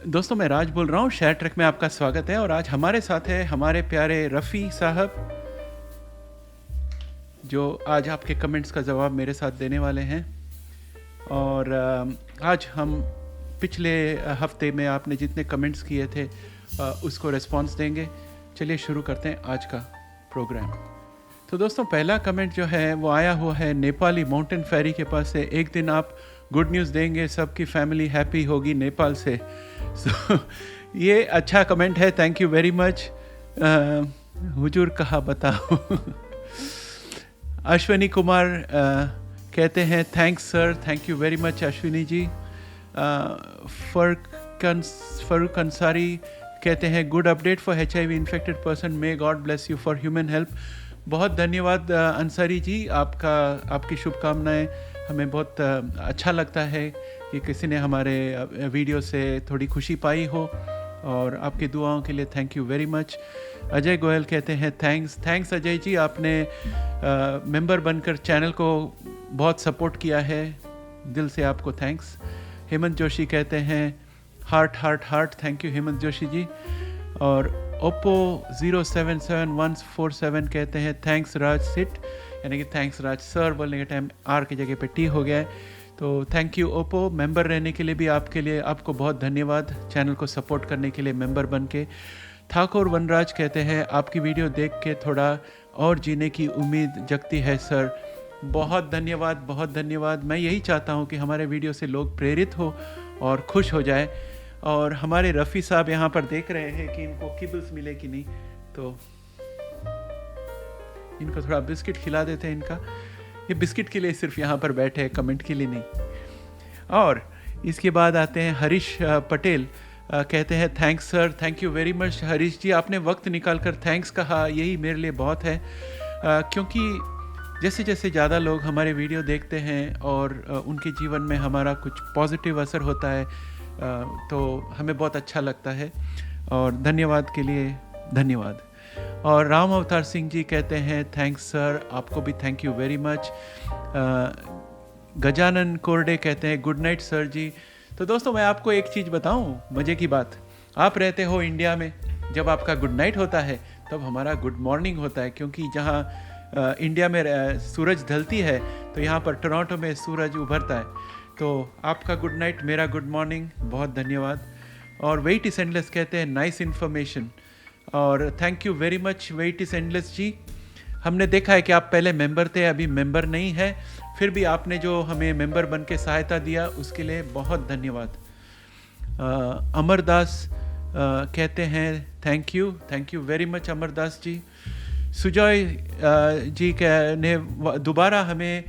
दोस्तों मैं राज बोल रहा हूँ, शेयर ट्रैक में आपका स्वागत है। और आज हमारे साथ है हमारे प्यारे रफ़ी साहब, जो आज आपके कमेंट्स का जवाब मेरे साथ देने वाले हैं। और आज हम पिछले हफ्ते में आपने जितने कमेंट्स किए थे उसको रिस्पॉन्स देंगे। चलिए शुरू करते हैं आज का प्रोग्राम। तो दोस्तों पहला कमेंट जो है वो आया हुआ है नेपाली माउंटेन फेरी के पास से। एक दिन आप गुड न्यूज़ देंगे, सबकी फैमिली हैप्पी होगी नेपाल से। सो ये अच्छा कमेंट है, थैंक यू वेरी मच। हुजूर कहा बताओ। अश्विनी कुमार कहते हैं thanks sir, thank you very much Ashwini ji. Farooq Ansari कहते हैं good update for HIV infected person, may God bless you for human help. बहुत धन्यवाद अंसारी जी, आपकी शुभकामनाएं हमें बहुत अच्छा लगता है कि किसी ने हमारे वीडियो से थोड़ी खुशी पाई हो, और आपकी दुआओं के लिए thank you very much. Ajay Goyal कहते हैं थैंक्स अजय जी, आपने मेंबर बनकर चैनल को बहुत सपोर्ट किया है, दिल से आपको थैंक्स। हेमंत जोशी कहते हैं heart, thank you Hemant Joshi ji. और ओप्पो 077147 कहते हैं थैंक्स राज सिट, यानी कि थैंक्स राज सर बोलने के टाइम आर की जगह पे टी हो गया है। तो थैंक यू ओप्पो, मेंबर रहने के लिए भी आपको बहुत धन्यवाद, चैनल को सपोर्ट करने के लिए मेंबर बन के। ठाकुर वनराज कहते हैं आपकी वीडियो देख के थोड़ा और जीने की उम्मीद जगती है सर। बहुत धन्यवाद। मैं यही चाहता हूँ कि हमारे वीडियो से लोग प्रेरित हो और खुश हो जाए। और हमारे रफ़ी साहब यहाँ पर देख रहे हैं कि इनको किबल्स मिले कि नहीं, तो इनको थोड़ा बिस्किट खिला देते हैं। इनका ये बिस्किट के लिए सिर्फ यहाँ पर बैठे हैं, कमेंट के लिए नहीं। और इसके बाद आते हैं हरीश पटेल, कहते हैं thanks sir, thank you very much Harish ji, आपने वक्त निकाल कर थैंक्स कहा, यही मेरे लिए बहुत है। क्योंकि जैसे जैसे ज़्यादा लोग हमारे वीडियो देखते हैं और उनके जीवन में हमारा कुछ पॉजिटिव असर होता है, तो हमें बहुत अच्छा लगता है। और धन्यवाद के लिए धन्यवाद। और राम अवतार सिंह जी कहते हैं थैंक्स सर, आपको भी thank you very much. Gajanan कोरडे कहते हैं गुड नाइट सर जी। तो दोस्तों मैं आपको एक चीज़ बताऊं, मज़े की बात, आप रहते हो इंडिया में, जब आपका गुड नाइट होता है तब हमारा गुड मॉर्निंग होता है। क्योंकि जहां इंडिया में सूरज ढलती है तो यहाँ पर टोरंटो में सूरज उभरता है। तो आपका गुड नाइट मेरा गुड मॉर्निंग, बहुत धन्यवाद। और वेट इज एंडलेस कहते हैं नाइस इन्फॉर्मेशन, और thank you very much wait is endless ji. हमने देखा है कि आप पहले मेंबर थे, अभी मेंबर नहीं है, फिर भी आपने जो हमें मेंबर बन के सहायता दिया उसके लिए बहुत धन्यवाद। अमरदास कहते हैं thank you very much Amardas ji. Sujoy ji ने दोबारा हमें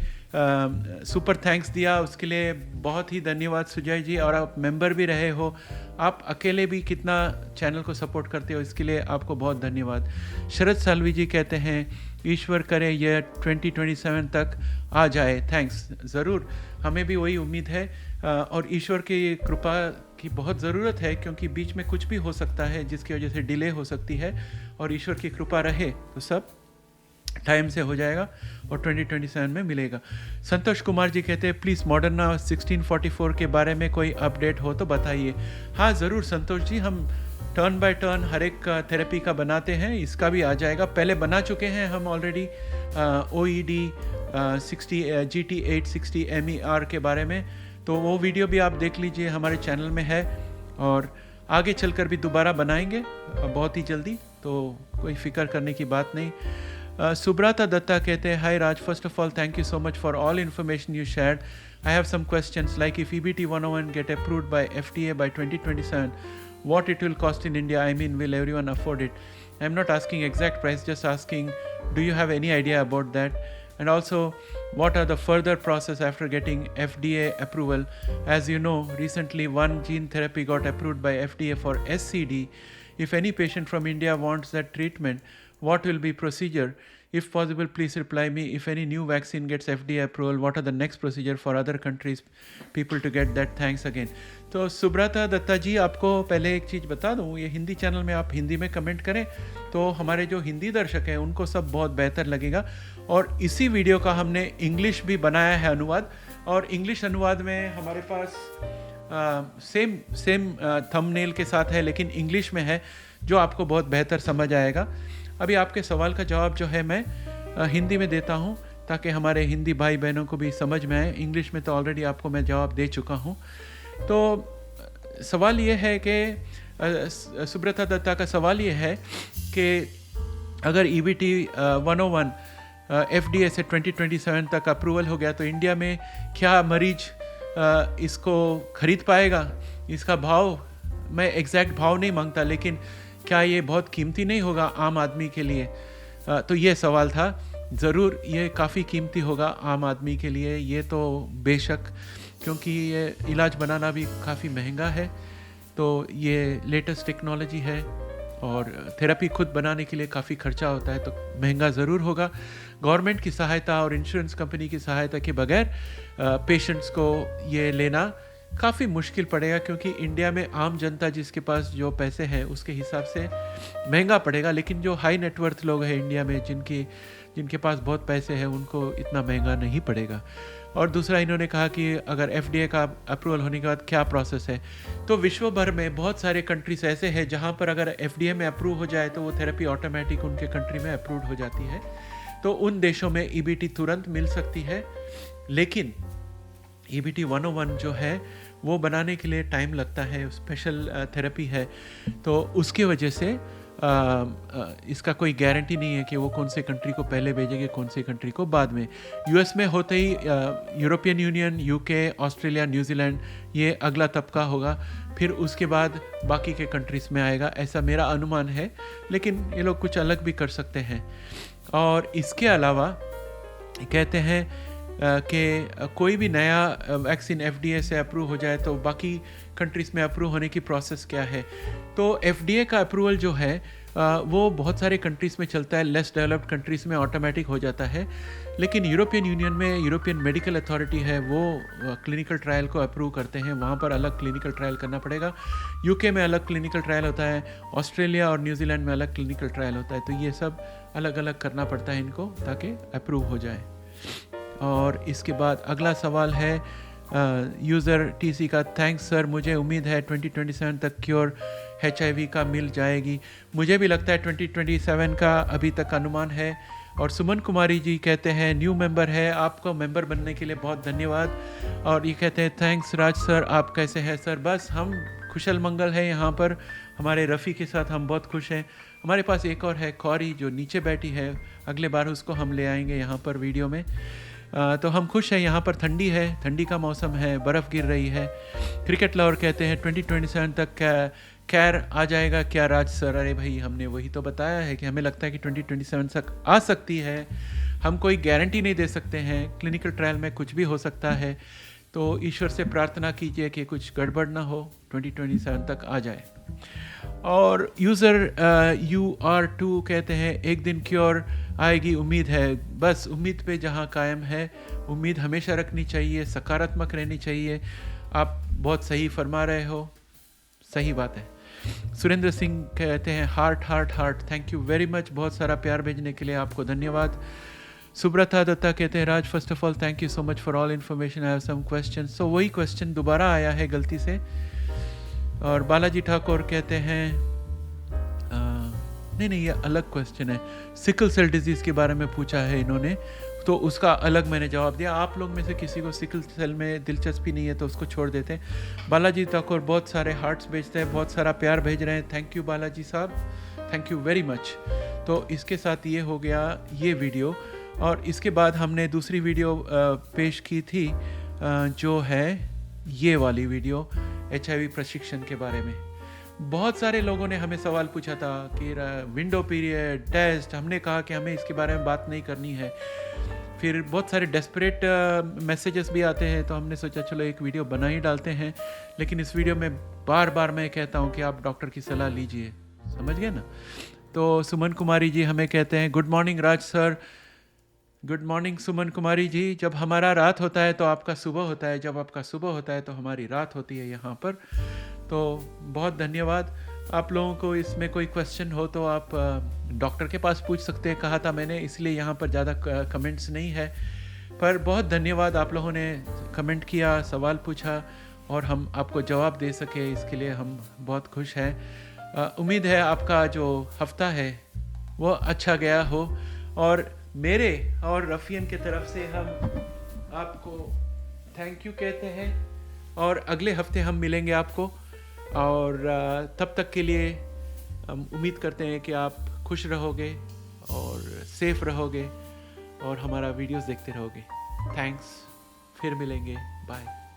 सुपर थैंक्स दिया, उसके लिए बहुत ही धन्यवाद सुजय जी। और आप मेंबर भी रहे हो, आप अकेले भी कितना चैनल को सपोर्ट करते हो, इसके लिए आपको बहुत धन्यवाद। शरद सालवी जी कहते हैं ईश्वर करे यह 2027 तक आ जाए, थैंक्स। ज़रूर, हमें भी वही उम्मीद है। और ईश्वर की कृपा की बहुत ज़रूरत है, क्योंकि बीच में कुछ भी हो सकता है जिसकी वजह से डिले हो सकती है, और ईश्वर की कृपा रहे तो सब टाइम से हो जाएगा और 2027 में मिलेगा। संतोष कुमार जी कहते हैं प्लीज़ मॉडर्ना 1644 के बारे में कोई अपडेट हो तो बताइए। हाँ ज़रूर संतोष जी, हम टर्न बाय टर्न हर एक थेरेपी का बनाते हैं, इसका भी आ जाएगा। पहले बना चुके हैं हम ऑलरेडी OED 60 GT 860 MER के बारे में, तो वो वीडियो भी आप देख लीजिए, हमारे चैनल में है। और आगे चलकर भी दोबारा बनाएंगे बहुत ही जल्दी, तो कोई फिक्र करने की बात नहीं। सुब्रता दत्ता कहते हैं hi Raj, first of all thank you so much for all information you shared. I have some questions like if EBT 101 get approved by FDA by 2027, what it will cost in India? I mean, will everyone afford it? I'm not asking exact price, just asking do you have any idea about that? And also, what are the further process after getting FDA approval? As you know, recently one gene therapy got approved by FDA for SCD. If any patient from India wants that treatment, what will be procedure? If possible, please reply me. If any new vaccine gets FDA approval, what are the next procedure for other countries people to get that? Thanks again. तो सुब्रता दत्ता जी, आपको पहले एक चीज़ बता दूँ, ये Hindi channel में आप हिंदी में कमेंट करें तो हमारे जो हिंदी दर्शक हैं उनको सब बहुत बेहतर लगेगा। और इसी वीडियो का हमने इंग्लिश भी बनाया है अनुवाद, और इंग्लिश अनुवाद में हमारे पास सेम थंबनेल के साथ है, लेकिन इंग्लिश में है, जो आपको बहुत बेहतर समझ आएगा। अभी आपके सवाल का जवाब जो है मैं हिंदी में देता हूँ, ताकि हमारे हिंदी भाई बहनों को भी समझ में आए। इंग्लिश में तो ऑलरेडी आपको मैं जवाब दे चुका हूँ। तो सवाल ये है कि सुब्रता दत्ता का सवाल ये है कि अगर EBT 101 FDA से 2027 तक अप्रूवल हो गया तो इंडिया में क्या मरीज इसको खरीद पाएगा? इसका भाव, मैं एग्जैक्ट भाव नहीं मांगता, लेकिन क्या ये बहुत कीमती नहीं होगा आम आदमी के लिए? तो ये सवाल था। ज़रूर ये काफ़ी कीमती होगा आम आदमी के लिए, ये तो बेशक, क्योंकि ये इलाज बनाना भी काफ़ी महंगा है। तो ये लेटेस्ट टेक्नोलॉजी है और थेरेपी खुद बनाने के लिए काफ़ी खर्चा होता है, तो महंगा ज़रूर होगा। गवर्नमेंट की सहायता और इंश्योरेंस कंपनी की सहायता के बगैर पेशेंट्स को ये लेना काफ़ी मुश्किल पड़ेगा, क्योंकि इंडिया में आम जनता जिसके पास जो पैसे हैं उसके हिसाब से महंगा पड़ेगा। लेकिन जो हाई नेटवर्थ लोग हैं इंडिया में, जिनके पास बहुत पैसे हैं, उनको इतना महंगा नहीं पड़ेगा। और दूसरा, इन्होंने कहा कि अगर FDA का अप्रूवल होने के बाद क्या प्रोसेस है, तो विश्व भर में बहुत सारे कंट्रीज ऐसे हैं जहाँ पर अगर FDA में अप्रूव हो जाए तो वो थेरेपी ऑटोमेटिक उनके कंट्री में अप्रूव हो जाती है। तो उन देशों में EBT तुरंत मिल सकती है, लेकिन EBT 101 जो है वो बनाने के लिए टाइम लगता है, स्पेशल थेरेपी है, तो उसकी वजह से इसका कोई गारंटी नहीं है कि वो कौन से कंट्री को पहले भेजेंगे, कौन से कंट्री को बाद में। US में होते ही European union, UK, Australia, New Zealand, ये अगला तबका होगा, फिर उसके बाद बाकी के कंट्रीज़ में आएगा, ऐसा मेरा अनुमान है। लेकिन ये लोग कुछ अलग भी कर सकते हैं। और इसके अलावा कहते हैं कि कोई भी नया वैक्सीन FDA से अप्रूव हो जाए तो बाकी कंट्रीज़ में अप्रूव होने की प्रोसेस क्या है। तो FDA का अप्रूवल जो है वो बहुत सारे कंट्रीज़ में चलता है, लेस डेवलप्ड कंट्रीज़ में ऑटोमेटिक हो जाता है। लेकिन यूरोपियन यूनियन में यूरोपियन मेडिकल अथॉरिटी है, वो क्लिनिकल ट्रायल को अप्रूव करते हैं, वहाँ पर अलग क्लिनिकल ट्रायल करना पड़ेगा। UK में अलग क्लिनिकल ट्रायल होता है, ऑस्ट्रेलिया और न्यूजीलैंड में अलग क्लिनिकल ट्रायल होता है। तो ये सब अलग अलग करना पड़ता है इनको, ताकि अप्रूव हो जाए। और इसके बाद अगला सवाल है यूज़र TC का, थैंक्स सर, मुझे उम्मीद है 2027 तक क्योर HIV का मिल जाएगी। मुझे भी लगता है 2027 का अभी तक अनुमान है। और सुमन कुमारी जी कहते हैं न्यू मेंबर है, आपको मेंबर बनने के लिए बहुत धन्यवाद। और ये कहते हैं थैंक्स राज सर, आप कैसे हैं सर? बस हम कुशल मंगल है यहाँ पर, हमारे रफ़ी के साथ हम बहुत खुश हैं। हमारे पास एक और है कौरी, जो नीचे बैठी है, अगले बार उसको हम ले आएंगे यहाँ पर वीडियो में। तो हम खुश हैं। यहाँ पर ठंडी है, ठंडी का मौसम है, बर्फ़ गिर रही है। क्रिकेट लवर कहते हैं 2027 तक कैर आ जाएगा क्या राज सर? अरे भाई, हमने वही तो बताया है कि हमें लगता है कि 2027 तक आ सकती है। हम कोई गारंटी नहीं दे सकते हैं, क्लिनिकल ट्रायल में कुछ भी हो सकता है। तो ईश्वर से प्रार्थना कीजिए कि कुछ गड़बड़ ना हो, 2027 तक आ जाए। और यूज़र UR2 कहते हैं एक दिन क्योर आएगी, उम्मीद है। बस उम्मीद पे जहाँ कायम है, उम्मीद हमेशा रखनी चाहिए, सकारात्मक रहनी चाहिए। आप बहुत सही फरमा रहे हो, सही बात है। सुरेंद्र सिंह कहते हैं heart heart heart, thank you very much, बहुत सारा प्यार भेजने के लिए आपको धन्यवाद। सुब्रता दत्ता कहते हैं Raj, first of all thank you so much for all information, I have some question. So वही क्वेश्चन दोबारा आया है गलती से। और बालाजी ठाकुर कहते हैं नहीं, ये अलग क्वेश्चन है, सिकल सेल डिजीज़ के बारे में पूछा है इन्होंने, तो उसका अलग मैंने जवाब दिया। आप लोग में से किसी को सिकल सेल में दिलचस्पी नहीं है तो उसको छोड़ देते हैं। बालाजी ठाकुर बहुत सारे हार्ट्स भेजते हैं, बहुत सारा प्यार भेज रहे हैं, थैंक यू बालाजी साहब, थैंक यू वेरी मच। तो इसके साथ ये हो गया ये वीडियो। और इसके बाद हमने दूसरी वीडियो पेश की थी, जो है ये वाली वीडियो HIV प्रशिक्षण के बारे में। बहुत सारे लोगों ने हमें सवाल पूछा था कि विंडो पीरियड टेस्ट, हमने कहा कि हमें इसके बारे में बात नहीं करनी है। फिर बहुत सारे डेस्परेट मैसेजेस भी आते हैं, तो हमने सोचा चलो एक वीडियो बना ही डालते हैं। लेकिन इस वीडियो में बार बार मैं कहता हूँ कि आप डॉक्टर की सलाह लीजिए, समझ गए ना? तो सुमन कुमारी जी हमें कहते हैं गुड मॉर्निंग राज सर। गुड मॉर्निंग सुमन कुमारी जी, जब हमारा रात होता है तो आपका सुबह होता है, जब आपका सुबह होता है तो हमारी रात होती है यहाँ पर। तो बहुत धन्यवाद। आप लोगों को इसमें कोई क्वेश्चन हो तो आप डॉक्टर के पास पूछ सकते हैं, कहा था मैंने, इसलिए यहाँ पर ज़्यादा कमेंट्स नहीं है। पर बहुत धन्यवाद, आप लोगों ने कमेंट किया, सवाल पूछा। और हम आपको जवाब दे सके, इसके लिए हम बहुत खुश हैं। उम्मीद है आपका जो हफ्ता है वो अच्छा गया हो, और मेरे और रफ़ियन की तरफ से हम आपको थैंक यू कहते हैं, और अगले हफ्ते हम मिलेंगे आपको। और तब तक के लिए हम उम्मीद करते हैं कि आप खुश रहोगे और सेफ रहोगे और हमारा वीडियोस देखते रहोगे। थैंक्स, फिर मिलेंगे, बाय।